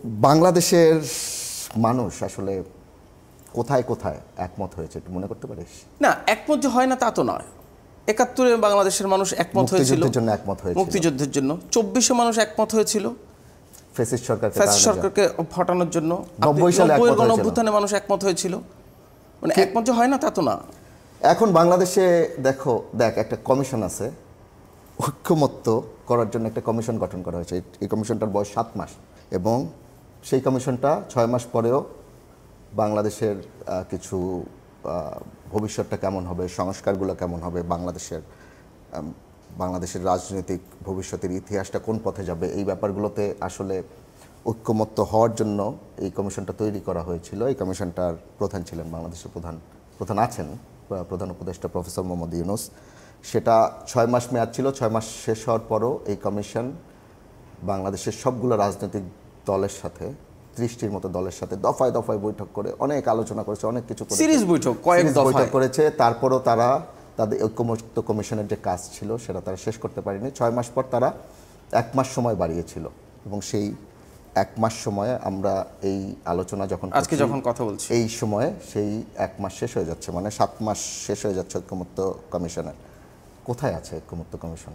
বাংলাদেশের মানুষ আসলে কোথায় কোথায় একমত হয়েছে একটু মনে করতে পারিস? না, একমত যে হয় না তা তো নয়। ৭১-এ বাংলাদেশের মানুষ একমত হয়েছিল মুক্তিযুদ্ধের জন্য একমত হয়েছিল, মুক্তিযুদ্ধের জন্য। ২৪-এ মানুষ একমত হয়েছিল ফ্যাসিস্ট সরকারকে হটানোর জন্য। ৯০ সালে ৯০-এর গণঅভ্যুত্থানে মানুষ একমত হয়েছিল। মানে একমত যে হয় না তা তো না। এখন বাংলাদেশে দেখ একটা কমিশন আছে, ঐক্যমত্য করার জন্য একটা কমিশন গঠন করা হয়েছে। এই কমিশনটার বয়স ৭ মাস এবং সেই কমিশনটা ৬ মাস পরেও বাংলাদেশের কিছু ভবিষ্যৎটা কেমন হবে, সংস্কারগুলো কেমন হবে, বাংলাদেশের রাজনৈতিক ভবিষ্যতের ইতিহাসটা কোন পথে যাবে, এই ব্যাপারগুলোতে আসলে ঐক্যমত্য হওয়ার জন্য এই কমিশনটা তৈরি করা হয়েছিল। এই কমিশনটার প্রধান ছিলেন বাংলাদেশের প্রধান আছেন প্রধান উপদেষ্টা প্রফেসর মোহাম্মদ ইউনূস। সেটা ৬ মাস মেয়াদ ছিল। ৬ মাস শেষ হওয়ার পরও এই কমিশন বাংলাদেশের সবগুলো রাজনৈতিক দলের সাথে ৩০টির মতো দলের সাথে দফায় দফায় বৈঠক করে অনেক আলোচনা করেছে, অনেক কিছু করেছে, সিরিজ বৈঠক, কয়েক দফায় করেছে। তারপরও তারা তাদের ঐক্যমত্য কমিশনের যে কাজ ছিল সেটা তারা শেষ করতে পারেনি। ৬ মাস পর তারা ১ মাস সময় বাড়িয়েছিল এবং সেই ১ মাস সময়ে আমরা এই আলোচনা আজকে যখন কথা বলছি এই সময়ে সেই ১ মাস শেষ হয়ে যাচ্ছে, মানে ৭ মাস শেষ হয়ে যাচ্ছে ঐক্যমত্য কমিশনের। কোথায় আছে ঐক্যমত্য কমিশন?